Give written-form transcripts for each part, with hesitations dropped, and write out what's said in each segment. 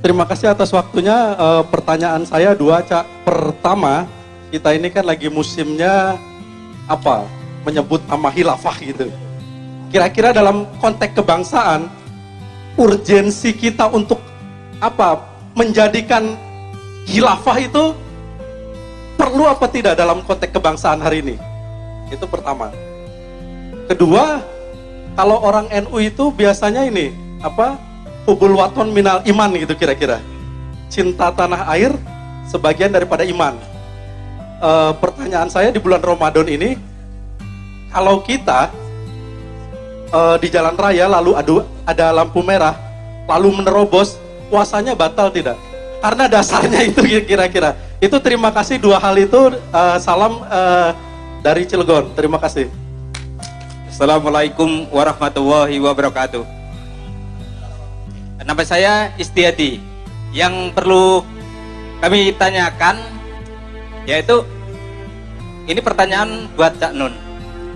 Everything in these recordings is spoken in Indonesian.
terima kasih atas waktunya. Pertanyaan saya dua, Cak. Pertama, kita ini kan lagi musimnya apa? Menyebut nama khilafah gitu. Kira-kira dalam konteks kebangsaan, urgensi kita untuk apa? Menjadikan khilafah itu perlu apa tidak dalam konteks kebangsaan hari ini? Itu pertama. Kedua, kalau orang NU itu biasanya ini apa? Hubul waton minal iman gitu kira-kira. Cinta tanah air sebagian daripada iman. Pertanyaan saya di bulan Ramadan ini, kalau kita di jalan raya lalu ada lampu merah, lalu menerobos, puasanya batal tidak? Karena dasarnya itu kira-kira. Itu terima kasih dua hal itu. Salam dari Cilegon. Terima kasih. Assalamualaikum warahmatullahi wabarakatuh. Nama saya Istiadi. Yang perlu kami tanyakan yaitu, ini pertanyaan buat Cak Nun.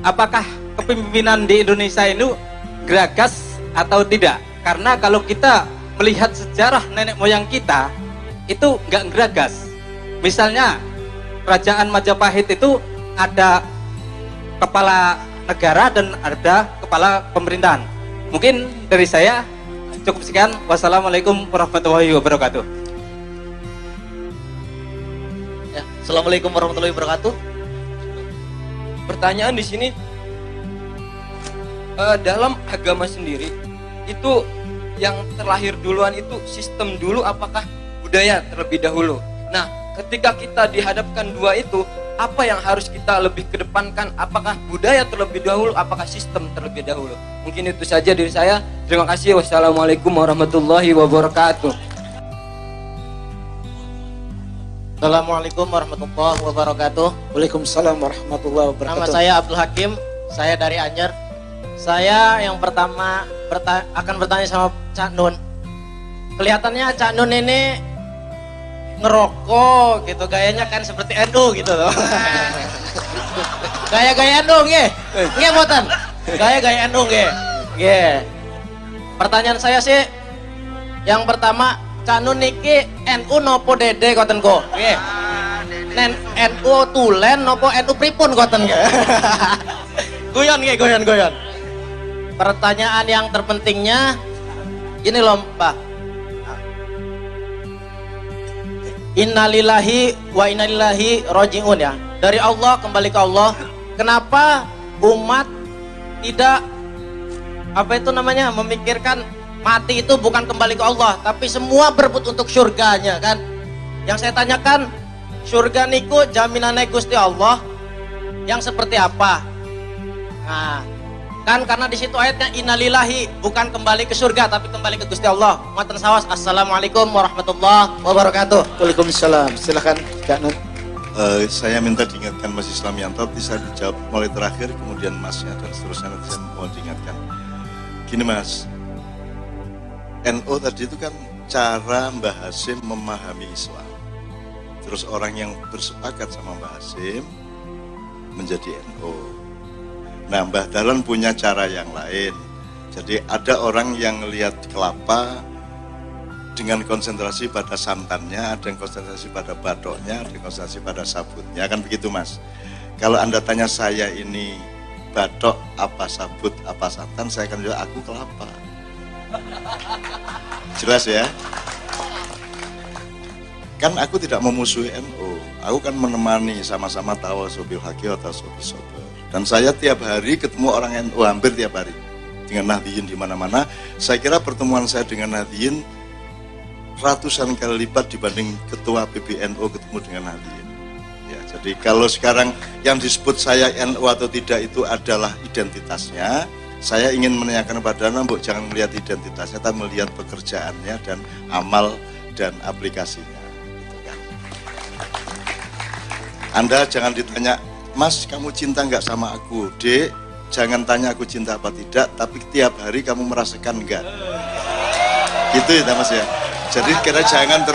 Apakah kepemimpinan di Indonesia ini geragas atau tidak? Karena kalau kita melihat sejarah nenek moyang kita, itu nggak geragas. Misalnya kerajaan Majapahit itu ada kepala negara dan ada kepala pemerintahan. Mungkin dari saya cukup sekian. Wassalamualaikum warahmatullahi wabarakatuh. Ya, assalamualaikum warahmatullahi wabarakatuh. Pertanyaan di sini, dalam agama sendiri itu yang terlahir duluan itu sistem dulu, apakah budaya terlebih dahulu? Nah, ketika kita dihadapkan dua itu, apa yang harus kita lebih kedepankan? Apakah budaya terlebih dahulu, apakah sistem terlebih dahulu? Mungkin itu saja dari saya. Terima kasih. Wassalamualaikum warahmatullahi wabarakatuh. Assalamualaikum warahmatullahi wabarakatuh. Waalaikumsalam warahmatullahi wabarakatuh. Nama saya Abdul Hakim, saya dari Anyer. Saya yang pertama akan bertanya sama Cak Nun. Kelihatannya Cak Nun ini ngerokok gitu, gayanya kan seperti NU gitu loh. Gaya-gaya NU nggih. Nggih mboten. Gaya-gaya NU nggih. Nggih. Pertanyaan saya sih yang pertama, Cak Nun niki NU nopo dede ngoten kok. Nggih. NU tulen nopo NU pripun ngoten nggih. Guyon nggih, guyon. Pertanyaan yang terpentingnya gini loh, Pak. Innalillahi wa innalillahi roji'un ya. Dari Allah kembali ke Allah. Kenapa umat tidak memikirkan mati itu bukan kembali ke Allah, tapi semua berebut untuk surganya kan? Yang saya tanyakan, surga niku jaminannya Gusti Allah yang seperti apa? Nah, kan karena di situ ayatnya innalillahi, bukan kembali ke surga tapi kembali ke Gusti Allah. Ngoten sawas. Assalamualaikum warahmatullahi wabarakatuh. Waalaikumsalam. Silakan Cak Nun. Saya minta diingatkan Mas Islamianto, bisa dijawab mulai terakhir, kemudian Masnya dan seterusnya nanti saya mau diingatkan. Gini Mas, NU tadi itu kan cara Mbah Hasim memahami Islam. Terus orang yang bersepakat sama Mbah Hasim menjadi NU. Nah, Mbah Dahlan punya cara yang lain. Jadi ada orang yang lihat kelapa dengan konsentrasi pada santannya, ada yang konsentrasi pada batoknya, ada yang konsentrasi pada sabutnya, kan begitu Mas. Kalau Anda tanya saya ini batok apa sabut apa santan, saya akan jawab aku kelapa. Jelas ya? Kan aku tidak memusuhi NU, aku kan menemani sama-sama tawasobil haqi atau sobil. Dan saya tiap hari ketemu orang NU, hampir tiap hari dengan Nahdliyin di mana-mana. Saya kira pertemuan saya dengan Nahdliyin ratusan kali lipat dibanding ketua PBNU ketemu dengan Nahdliyin. Ya, jadi kalau sekarang yang disebut saya NU atau tidak itu adalah identitasnya, saya ingin menanyakan kepada Anda, Mbok, jangan melihat identitasnya, tapi melihat pekerjaannya dan amal dan aplikasinya. Gitu kan. Anda jangan ditanya, Mas, kamu cinta nggak sama aku? Dek, jangan tanya aku cinta apa tidak, tapi tiap hari kamu merasakan enggak. Gitu ya Mas ya. Jadi kira jangan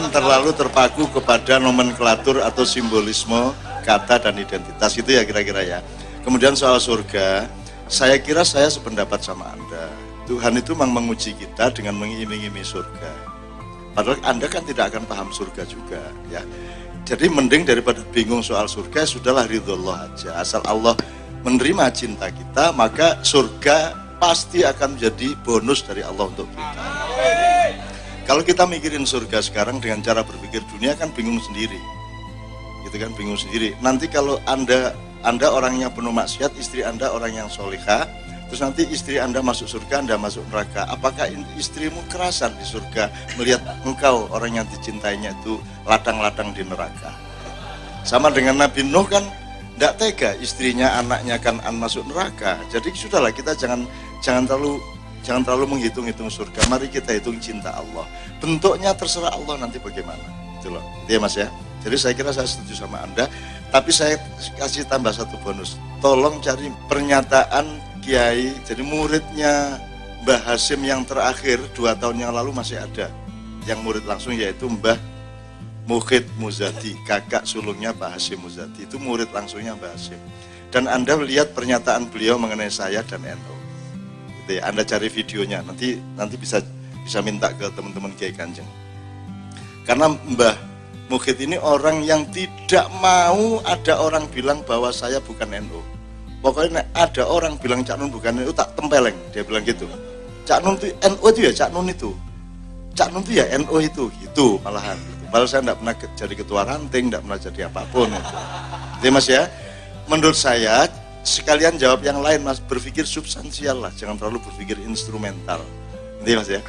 terlalu terpaku kepada nomenklatur atau simbolisme kata dan identitas, itu ya kira-kira ya. Kemudian soal surga, saya kira saya sependapat sama Anda. Tuhan itu memang menguji kita dengan mengiming-iming surga. Padahal Anda kan tidak akan paham surga juga, ya. Jadi mending daripada bingung soal surga, sudahlah ridhollah aja. Asal Allah menerima cinta kita, maka surga pasti akan menjadi bonus dari Allah untuk kita. Kalau kita mikirin surga sekarang dengan cara berpikir dunia kan bingung sendiri. Gitu kan, bingung sendiri. Nanti kalau Anda orangnya penuh maksiat, istri Anda orang yang solihah, terus nanti istri Anda masuk surga, Anda masuk neraka. Apakah istrimu kerasan di surga melihat engkau orang yang dicintainya itu ladang-ladang di neraka? Sama dengan Nabi Nuh kan tidak tega, istrinya, anaknya kan masuk neraka. Jadi sudahlah, kita jangan terlalu menghitung-hitung surga. Mari kita hitung cinta Allah. Bentuknya terserah Allah nanti bagaimana. Itu loh, itu ya Mas ya. Jadi saya kira saya setuju sama Anda. Tapi saya kasih tambah satu bonus. Tolong cari pernyataan Kiai, jadi muridnya Mbah Hasim yang terakhir 2 tahun yang lalu masih ada. Yang murid langsung yaitu Mbah Mukhid Muzadi, kakak sulungnya Pak Hasim Muzadi. Itu murid langsungnya Mbah Hasim. Dan Anda lihat pernyataan beliau mengenai saya dan NU. Gitu ya, Anda cari videonya, nanti bisa minta ke teman-teman Kiai Kanjeng. Karena Mbah Mukhid ini orang yang tidak mau ada orang bilang bahwa saya bukan NU. Pokoknya ada orang bilang Cak Nun bukan NU, tak tempeleng, dia bilang gitu. Cak Nun itu NU itu ya, Cak Nun itu. Cak Nun itu ya NU itu, gitu malahan. Padahal saya tidak pernah jadi ketua ranting, tidak pernah jadi apapun. Gitu. Jadi Mas ya, menurut saya sekalian jawab yang lain Mas, berpikir substansial lah, jangan terlalu berpikir instrumental. Ini Mas ya.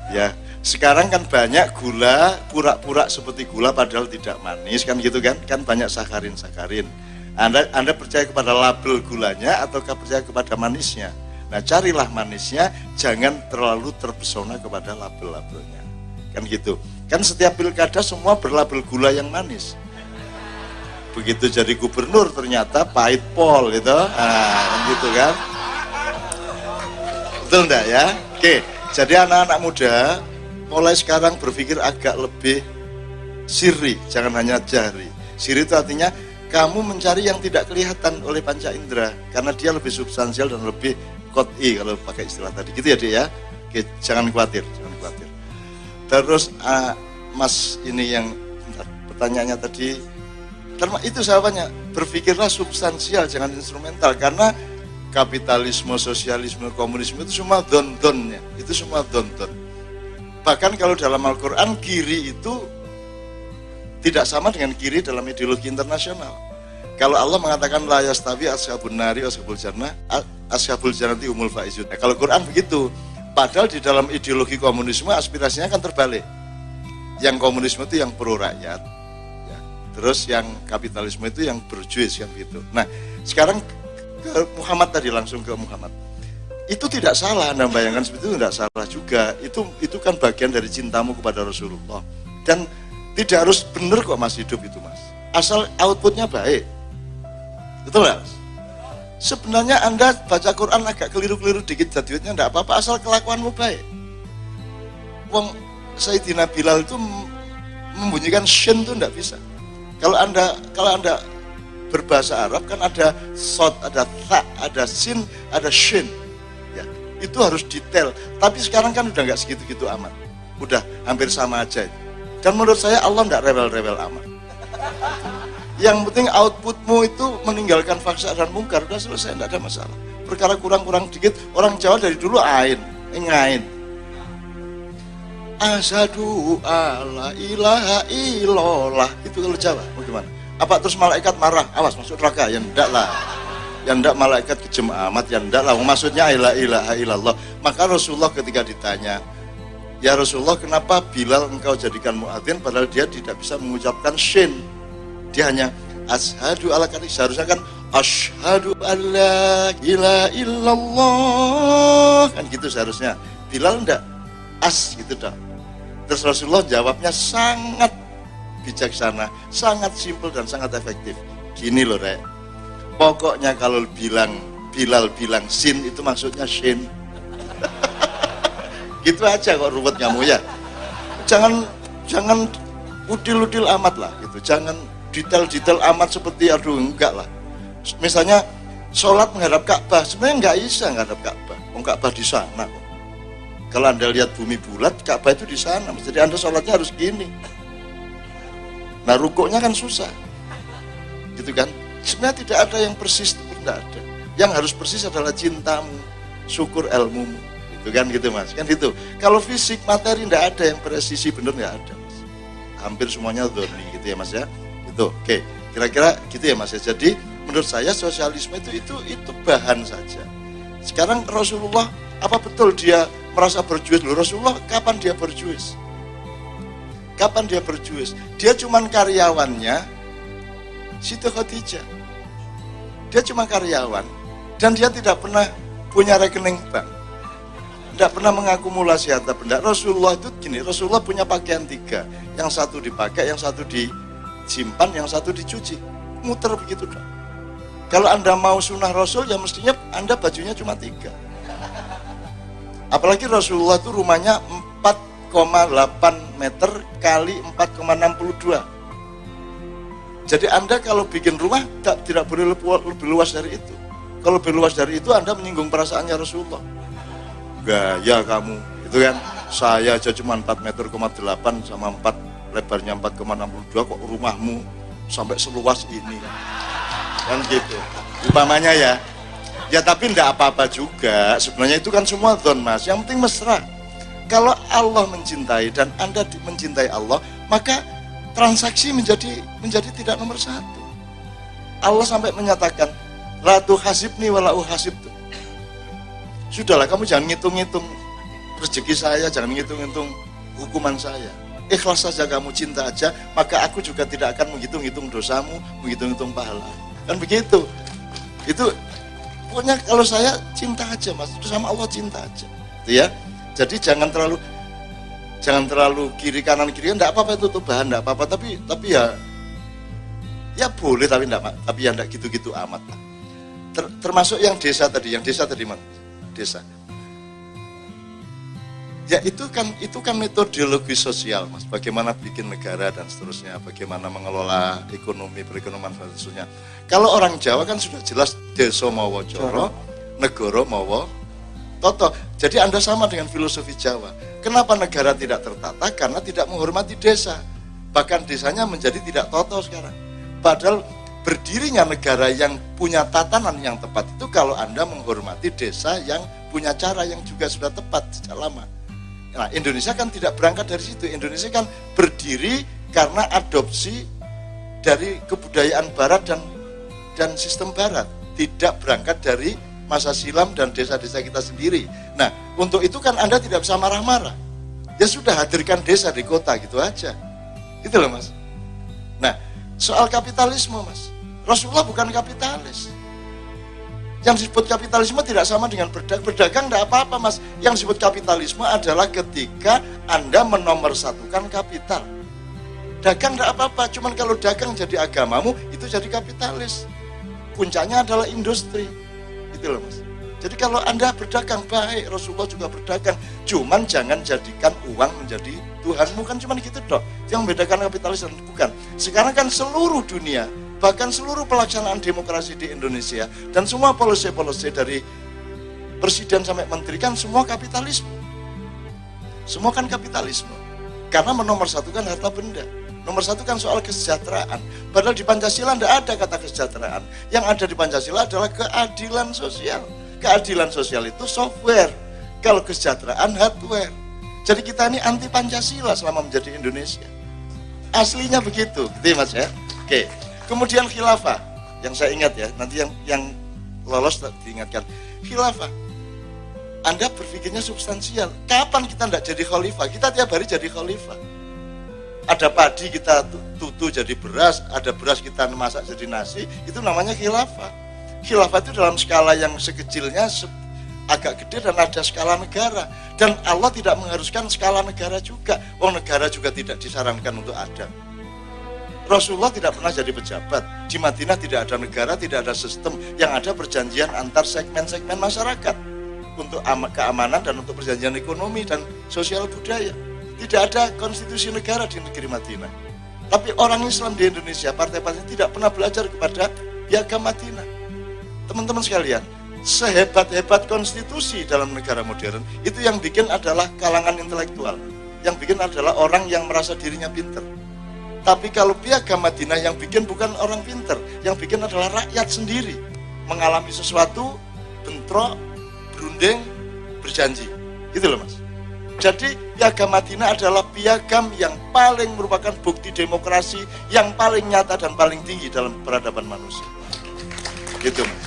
Ya, sekarang kan banyak gula pura-pura seperti gula padahal tidak manis kan gitu kan? Kan banyak sakarin. Anda percaya kepada label gulanya ataukah percaya kepada manisnya? Nah, carilah manisnya, jangan terlalu terpesona kepada label-labelnya. Kan gitu. Kan setiap pilkada semua berlabel gula yang manis. Begitu jadi gubernur ternyata pahit pol gitu. Nah, gitu kan. Betul enggak ya? Oke, jadi anak-anak muda mulai sekarang berpikir agak lebih sirri, jangan hanya jahri. Sirri itu artinya kamu mencari yang tidak kelihatan oleh panca indera karena dia lebih substansial dan lebih qot'i kalau pakai istilah tadi. Gitu ya, Dek ya. Oke, jangan khawatir. Terus Mas ini yang pertanyaannya tadi, itu jawabannya, berpikirlah substansial, jangan instrumental, karena kapitalisme, sosialisme, komunisme itu semua don-donnya, itu semua don-don. Bahkan kalau dalam Al-Quran, kiri itu tidak sama dengan kiri dalam ideologi internasional. Kalau Allah mengatakan la yastawi ashabun nari ashabul jannati humul faizun. Kalau Quran begitu, padahal di dalam ideologi komunisme aspirasinya kan terbalik. Yang komunisme itu yang pro rakyat, ya. Terus yang kapitalisme itu yang berjuis kan gitu. Nah, sekarang ke Muhammad tadi, langsung ke Muhammad. Itu tidak salah, Anda bayangkan seperti itu tidak salah juga. Itu kan bagian dari cintamu kepada Rasulullah. Dan tidak harus benar kok Mas hidup itu Mas. Asal outputnya baik. Betul Mas? Sebenarnya Anda baca Quran agak keliru-keliru dikit tajwidnya tidak apa-apa, asal kelakuanmu baik. Wong Sayyidina Bilal itu membunyikan shin itu tidak bisa. Kalau anda berbahasa Arab kan ada sod, ada tha, ada sin, ada shin. Ya, itu harus detail. Tapi sekarang kan udah nggak segitu-gitu amat. Udah hampir sama aja. Dan menurut saya Allah tidak rewel-rewel amat. Yang penting outputmu itu meninggalkan faksa dan mungkar, udah selesai, tidak ada masalah. Perkara kurang-kurang dikit, orang Jawa dari dulu ngain. Asyhadu alla ilaha illallah, itu kalau Jawa, bagaimana? Apa terus malaikat marah, awas masuk neraka? Ya enggak lah. Ya enggak, malaikat kejem amat, ya enggak lah. Maksudnya la ilaha illallah. Maka Rasulullah ketika ditanya, ya Rasulullah, kenapa Bilal engkau jadikan muadzin padahal dia tidak bisa mengucapkan shin? Dia hanya asyhadu ala kali, seharusnya kan asyhadu alla ilaha illallah, kan gitu seharusnya. Bilal enggak, gitu dah. Terus Rasulullah jawabnya sangat bijaksana, sangat simpel dan sangat efektif. Gini loh Rek, pokoknya kalau Bilal bilang sin itu maksudnya shin. Gitu aja kok ruwet kamu ya. Jangan udil-udil amat lah gitu. Jangan detail-detail amat seperti aduh enggak lah. Misalnya sholat menghadap Ka'bah, sebenarnya enggak bisa menghadap Ka'bah. Ka'bah di sana kok. Kalau Anda lihat bumi bulat, Ka'bah itu di sana. Jadi Anda sholatnya harus gini. Nah, rukuknya kan susah. Gitu kan? Sebenarnya tidak ada yang persis, tidak ada. Yang harus persis adalah cintamu, syukur ilmumu. Gitu kan gitu Mas. Kan gitu. Kalau fisik, materi tidak ada yang presisi benar, nggak ada Mas. Hampir semuanya dhoni gitu ya Mas ya. Gitu. Oke, kira-kira gitu ya Mas ya. Jadi menurut saya sosialisme itu bahan saja. Sekarang Rasulullah, apa betul dia merasa berjuis? Loh, Rasulullah kapan dia berjuis? Kapan dia berjuis? Dia cuman karyawannya Siti Khadijah. Dia cuma karyawan dan dia tidak pernah punya rekening bank. Tidak pernah mengakumulasi harta benda. Rasulullah itu gini, Rasulullah punya pakaian 3. Yang satu dipakai, yang satu disimpan, yang satu dicuci. Muter begitu dong. Kalau Anda mau sunnah Rasul, ya mestinya Anda bajunya cuma 3. Apalagi Rasulullah itu rumahnya 4,8 meter kali 4,62. Jadi Anda kalau bikin rumah tidak boleh lebih luas dari itu. Kalau lebih luas dari itu Anda menyinggung perasaannya Rasulullah. Gaya kamu, itu kan. Saya aja cuma 4,8 meter sama 4 lebarnya 4,62, kok rumahmu sampai seluas ini. Kan gitu. Umpamanya ya. Ya tapi enggak apa-apa juga. Sebenarnya itu kan semua dzon Mas. Yang penting mesra. Kalau Allah mencintai dan Anda mencintai Allah, maka transaksi menjadi tidak nomor 1. Allah sampai menyatakan, la tuhasibni wa la uhasibtu. Sudahlah, kamu jangan ngitung-ngitung rezeki saya, jangan ngitung-ngitung hukuman saya. Ikhlas saja kamu, cinta aja, maka aku juga tidak akan menghitung-hitung dosamu, menghitung-hitung pahala. Kan begitu. Itu pokoknya kalau saya cinta aja Mas, itu sama Allah cinta aja. Gitu ya. Jadi jangan terlalu kiri kanan, enggak apa-apa itu bahan, enggak apa-apa, tapi ya boleh tapi ya enggak gitu-gitu amat lah. Termasuk yang desa tadi Mas. Desa. Ya itu kan metodologi sosial Mas, bagaimana bikin negara dan seterusnya, bagaimana mengelola ekonomi, perekonomian dan seterusnya. Kalau orang Jawa kan sudah jelas desa mawa coro, negara mawa toto. Jadi Anda sama dengan filosofi Jawa. Kenapa negara tidak tertata? Karena tidak menghormati desa. Bahkan desanya menjadi tidak toto sekarang. Padahal berdirinya negara yang punya tatanan yang tepat itu kalau Anda menghormati desa yang punya cara yang juga sudah tepat sejak lama. Nah, Indonesia kan tidak berangkat dari situ. Indonesia kan berdiri karena adopsi dari kebudayaan barat dan sistem barat. Tidak berangkat dari masa silam dan desa-desa kita sendiri. Nah, untuk itu kan Anda tidak bisa marah-marah. Ya sudah, hadirkan desa di kota gitu aja. Gitu loh Mas. Nah, soal kapitalisme Mas, Rasulullah bukan kapitalis. Yang disebut kapitalisme tidak sama dengan berdagang tidak apa-apa Mas. Yang disebut kapitalisme adalah ketika Anda menomorsatukan kapital. Dagang tidak apa-apa, cuman kalau dagang jadi agamamu, itu jadi kapitalis. Puncaknya adalah industri. Gitu loh Mas. Jadi kalau Anda berdagang baik, Rasulullah juga berdagang. Cuman jangan jadikan uang menjadi Tuhanmu, kan cuman gitu dok. Yang membedakan kapitalis dan bukan. Sekarang kan seluruh dunia, bahkan seluruh pelaksanaan demokrasi di Indonesia dan semua policy-policy dari presiden sampai menteri kan semua kapitalisme. Semua kan kapitalisme. Karena menomorsatukan harta benda. Nomor 1 kan soal kesejahteraan. Padahal di Pancasila tidak ada kata kesejahteraan. Yang ada di Pancasila adalah keadilan sosial. Keadilan sosial itu software. Kalau kesejahteraan hardware. Jadi kita ini anti Pancasila selama menjadi Indonesia. Aslinya begitu, gitu ya Mas ya. Oke. Kemudian khilafah, yang saya ingat ya, nanti yang lolos diingatkan. Khilafah. Anda berpikirnya substansial. Kapan kita tidak jadi khalifah? Kita tiap hari jadi khalifah. Ada padi kita tutu jadi beras, ada beras kita masak jadi nasi, itu namanya khilafah. Khilafah itu dalam skala yang sekecilnya agak gede dan ada skala negara. Dan Allah tidak mengharuskan skala negara juga. Negara juga tidak disarankan untuk ada. Rasulullah tidak pernah jadi pejabat. Di Madinah tidak ada negara, tidak ada sistem. Yang ada perjanjian antar segmen-segmen masyarakat. Untuk keamanan dan untuk perjanjian ekonomi dan sosial budaya. Tidak ada konstitusi negara di negeri Madinah. Tapi orang Islam di Indonesia, partai-partai tidak pernah belajar kepada piagam Madinah. Teman-teman sekalian, sehebat-hebat konstitusi dalam negara modern, itu yang bikin adalah kalangan intelektual, yang bikin adalah orang yang merasa dirinya pinter. Tapi kalau piagam Madinah yang bikin bukan orang pinter, yang bikin adalah rakyat sendiri, mengalami sesuatu, bentrok, berunding, berjanji. Gitu loh Mas. Jadi piagam Madinah adalah piagam yang paling merupakan bukti demokrasi yang paling nyata dan paling tinggi dalam peradaban manusia. Gitu Mas.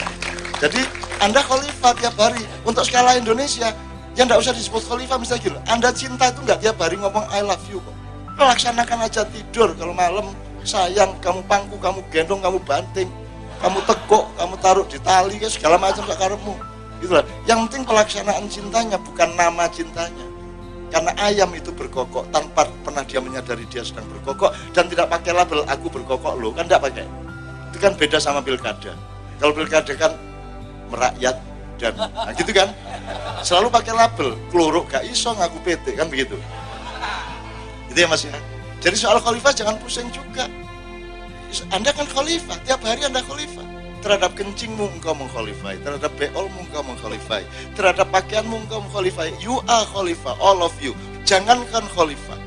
Jadi Anda khalifah tiap hari. Untuk skala Indonesia, yang tidak usah disebut khalifah misalnya gini, Anda cinta itu nggak tiap hari ngomong I love you kok. Laksanakan aja tidur, kalau malam sayang, kamu pangku, kamu gendong, kamu banting, kamu teguk, kamu taruh di tali, segala macam sakarepmu. Itulah. Yang penting pelaksanaan cintanya, bukan nama cintanya. Karena ayam itu berkokok tanpa pernah dia menyadari dia sedang berkokok, dan tidak pakai label aku berkokok loh, kan tidak pakai. Itu kan beda sama pilkada. Kalau pilkada kan merakyat dan nah gitu kan, selalu pakai label, kluruk gak iso ngaku PT kan begitu. Itu ya Mas ya. Jadi soal khalifah jangan pusing juga. Anda kan khalifah, tiap hari Anda khalifah. Terhadap kencingmu engkau mengkhalifai, terhadap beolmu engkau mengkhalifai, terhadap pakaianmu engkau mengkhalifai. You are khalifah, all of you. Jangankan khalifah,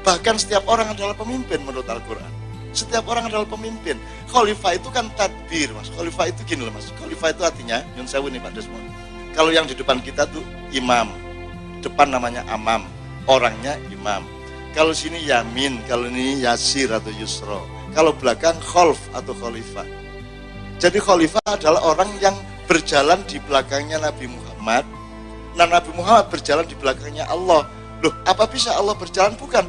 bahkan setiap orang adalah pemimpin menurut Al-Quran. Setiap orang adalah pemimpin. Khalifah itu kan tadbir Mas. Khalifah itu gini loh Mas. Khalifah itu artinya, nyun sewu nih Pak Desmond. Kalau yang di depan kita tuh imam, depan namanya amam, orangnya imam. Kalau sini yamin, kalau ini yasir atau yusro. Kalau belakang khalf atau khalifah. Jadi khalifah adalah orang yang berjalan di belakangnya Nabi Muhammad. Nah Nabi Muhammad berjalan di belakangnya Allah. Loh, apa bisa Allah berjalan? Bukan.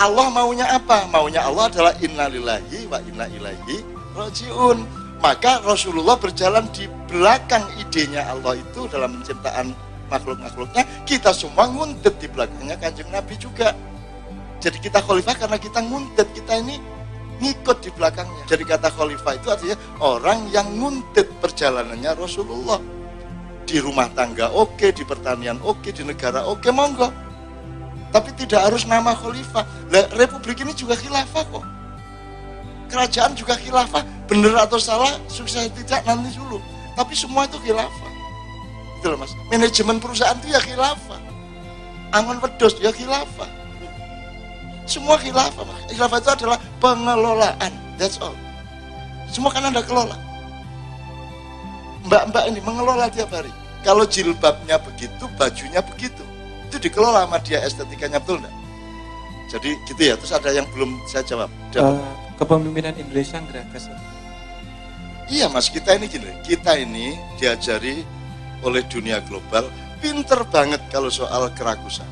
Allah maunya apa? Maunya Allah adalah innalillahi wa inna ilaihi rajiun. Maka Rasulullah berjalan di belakang idenya Allah itu dalam penciptaan makhluk-makhluknya. Kita semua nguntit di belakangnya Kanjeng Nabi juga. Jadi kita khalifah karena kita nguntit, kita ini ngikut di belakangnya. Jadi kata khalifah itu artinya orang yang nguntit perjalanannya Rasulullah. Di rumah tangga oke, di pertanian oke, di negara oke, monggo. Tapi tidak harus nama khalifah. Lah, republik ini juga khilafah kok. Kerajaan juga khilafah. Benar atau salah, sukses tidak nanti dulu. Tapi semua itu khilafah. Gitu loh Mas. Manajemen perusahaan itu ya khilafah. Angon wedhus ya khilafah. Semua khilafah. Khilafah itu adalah pengelolaan. That's all. Semua kan Anda kelola. Mbak-mbak ini mengelola tiap hari. Kalau jilbabnya begitu, bajunya begitu. Itu dikelola sama dia estetikanya, betul enggak? Jadi gitu ya. Terus ada yang belum saya jawab. Kepemimpinan Indonesia Gerakas. Iya Mas, kita ini gini. Kita ini diajari oleh dunia global, pinter banget kalau soal kerakusan.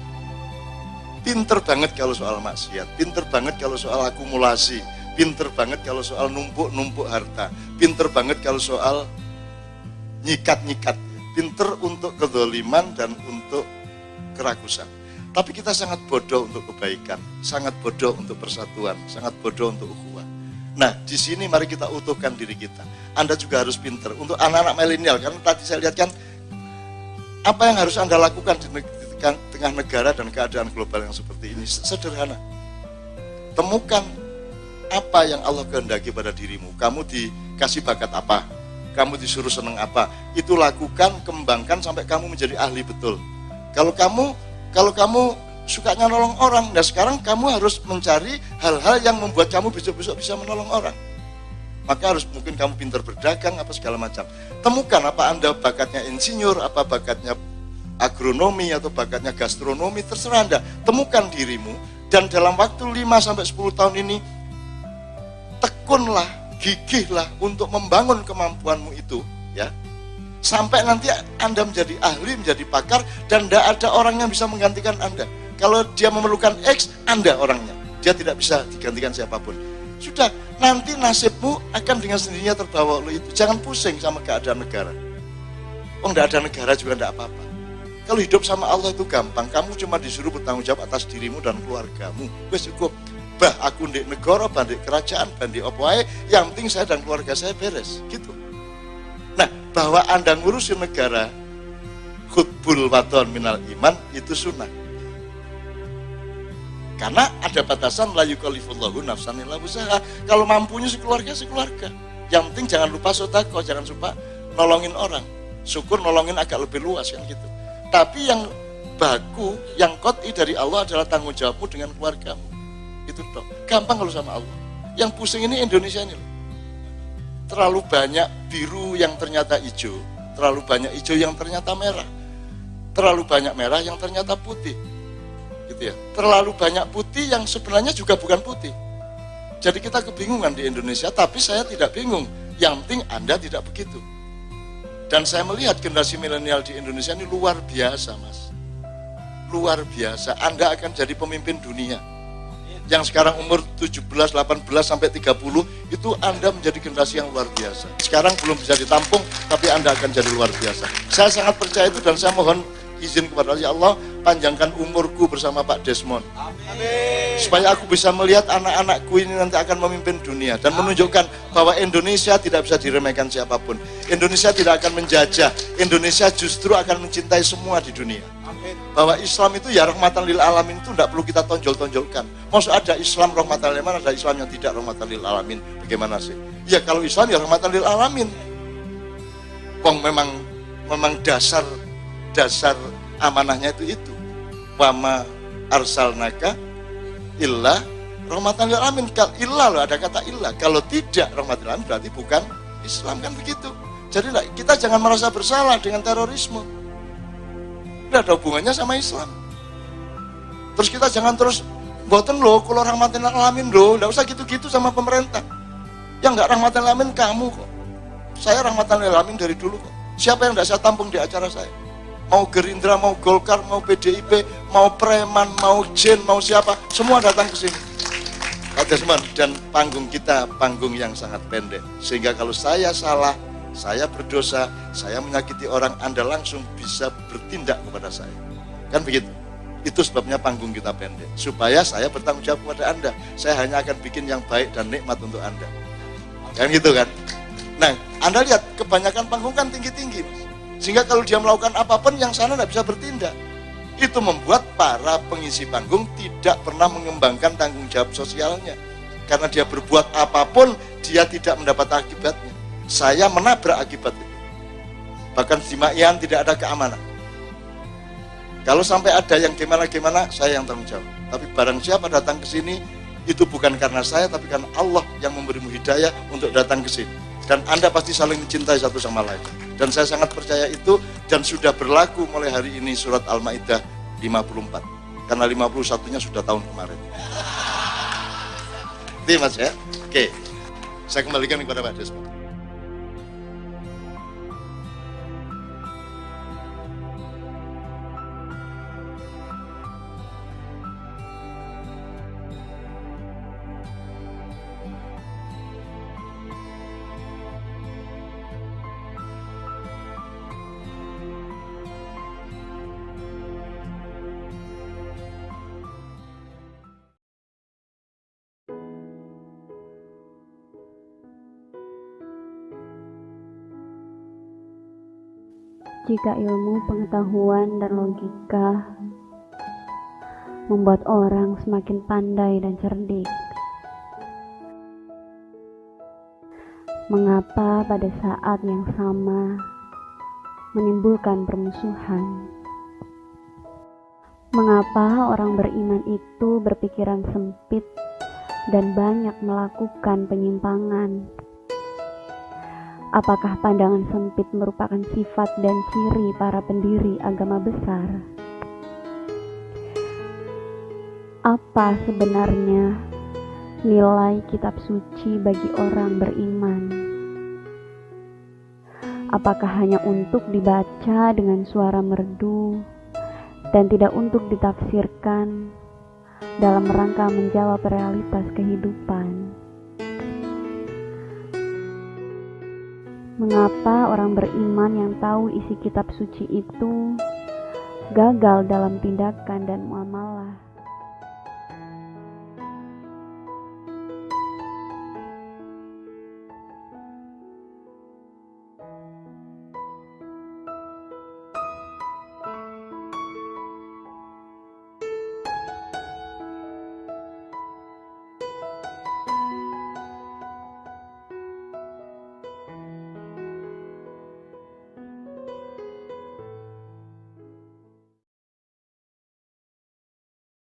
Pinter banget kalau soal maksiat. Pinter banget kalau soal akumulasi. Pinter banget kalau soal numpuk-numpuk harta. Pinter banget kalau soal nyikat-nyikat. Pinter untuk kedzaliman dan untuk kerakusan. Tapi kita sangat bodoh untuk kebaikan, sangat bodoh untuk persatuan, sangat bodoh untuk ukhuwah. Nah, di sini mari kita utuhkan diri kita. Anda juga harus pinter untuk anak-anak milenial. Karena tadi saya lihat kan apa yang harus Anda lakukan di tengah negara dan keadaan global yang seperti ini sederhana. Temukan apa yang Allah kehendaki pada dirimu. Kamu dikasih bakat apa? Kamu disuruh senang apa? Itu lakukan, kembangkan sampai kamu menjadi ahli betul. Kalau kamu sukanya nolong orang, nah sekarang kamu harus mencari hal-hal yang membuat kamu besok-besok bisa menolong orang. Maka harus mungkin kamu pintar berdagang apa segala macam. Temukan apa Anda bakatnya insinyur, apa bakatnya agronomi atau bakatnya gastronomi, terserah Anda. Temukan dirimu dan dalam waktu 5-10 tahun ini tekunlah, gigihlah untuk membangun kemampuanmu itu, ya. Sampai nanti Anda menjadi ahli, menjadi pakar, dan tidak ada orang yang bisa menggantikan Anda. Kalau dia memerlukan X, Anda orangnya. Dia tidak bisa digantikan siapapun. Sudah, nanti nasibmu akan dengan sendirinya terbawa oleh itu. Jangan pusing sama keadaan negara. Oh, tidak ada negara juga tidak apa-apa. Kalau hidup sama Allah itu gampang. Kamu cuma disuruh bertanggung jawab atas dirimu dan keluargamu. Wes cukup. Bah, aku ndek negara, bandek kerajaan, bandek apa wae, yang penting saya dan keluarga saya beres. Gitu. Nah, bahwa Anda ngurusin negara, khutbul waton minal iman, itu sunnah. Karena ada batasan la yukallifullahu nafsan illa wus'aha. Kalau mampunya sekeluarga. Yang penting jangan lupa sedekah, jangan lupa nolongin orang. syukur nolongin agak lebih luas kan gitu. Tapi yang baku, yang qot'i dari Allah adalah tanggung jawabmu dengan keluargamu. Itu toh. Gampang kalau sama Allah. Yang pusing ini Indonesia ini loh. Terlalu banyak biru yang ternyata hijau, terlalu banyak hijau yang ternyata merah, terlalu banyak merah yang ternyata putih, gitu ya. Terlalu banyak putih yang sebenarnya juga bukan putih. Jadi kita kebingungan di Indonesia, tapi saya tidak bingung. Yang penting Anda tidak begitu. Dan saya melihat generasi milenial di Indonesia ini luar biasa, Mas. Luar biasa. Anda akan jadi pemimpin dunia. Yang sekarang umur 17, 18, sampai 30, itu Anda menjadi generasi yang luar biasa. Sekarang belum bisa ditampung, tapi Anda akan jadi luar biasa. Saya sangat percaya itu dan saya mohon izin kepada Allah, ya Allah, panjangkan umurku bersama Pak Desmond. Amin. Supaya aku bisa melihat anak-anakku ini nanti akan memimpin dunia dan menunjukkan bahwa Indonesia tidak bisa diremehkan siapapun. Indonesia tidak akan menjajah. Indonesia justru akan mencintai semua di dunia. Bahwa Islam itu ya rahmatan lil alamin, itu tidak perlu kita tonjol-tonjolkan. Maksud ada Islam rahmatan lil alamin, ada Islam yang tidak rahmatan lil alamin. Bagaimana sih? Ya kalau Islam ya rahmatan lil alamin. Wong memang dasar amanahnya itu. Wama arsalnaka illa rahmatan lil alamin. Illa loh, ada kata illa. Kalau tidak rahmatan lil alamin berarti bukan Islam, kan begitu. Jadi kita jangan merasa bersalah dengan terorisme. Tidak ada hubungannya sama Islam. Terus kita jangan terus boten loh, kalau rahmatan lil alamin loh, tidak usah gitu-gitu sama pemerintah. Yang nggak rahmatan lil alamin kamu kok. Saya rahmatan lil alamin dari dulu kok. Siapa yang tidak saya tampung di acara saya? Mau Gerindra, mau Golkar, mau PDIP, mau preman, mau Jen, mau siapa, semua datang ke sini. Pak Desmond, dan panggung kita panggung yang sangat pendek. Sehingga kalau saya salah, saya berdosa, saya menyakiti orang, Anda langsung bisa bertindak kepada saya. Kan begitu? Itu sebabnya panggung kita pendek. Supaya saya bertanggung jawab kepada Anda. Saya hanya akan bikin yang baik dan nikmat untuk Anda. Kan gitu kan? Nah, Anda lihat, kebanyakan panggung kan tinggi-tinggi. Sehingga kalau dia melakukan apapun, yang sana tidak bisa bertindak. Itu membuat para pengisi panggung tidak pernah mengembangkan tanggung jawab sosialnya. Karena dia berbuat apapun, dia tidak mendapat akibatnya. Saya menabrak akibat itu. Bahkan di Ma'ian tidak ada keamanan. Kalau sampai ada yang gimana-gimana, saya yang tanggung jawab. Tapi barang siapa datang ke sini, itu bukan karena saya, tapi karena Allah yang memberimu hidayah untuk datang ke sini. Dan Anda pasti saling mencintai satu sama lain. Dan saya sangat percaya itu, dan sudah berlaku mulai hari ini surat Al-Ma'idah 54. Karena 51-nya sudah tahun kemarin. Itu Mas ya. Oke. Saya kembalikan kepada Pak Desmond. Jika ilmu, pengetahuan, dan logika membuat orang semakin pandai dan cerdik, mengapa pada saat yang sama menimbulkan permusuhan? Mengapa orang beriman itu berpikiran sempit dan banyak melakukan penyimpangan? Apakah pandangan sempit merupakan sifat dan ciri para pendiri agama besar? Apa sebenarnya nilai kitab suci bagi orang beriman? Apakah hanya untuk dibaca dengan suara merdu dan tidak untuk ditafsirkan dalam rangka menjawab realitas kehidupan? Mengapa orang beriman yang tahu isi kitab suci itu gagal dalam tindakan dan muamalah?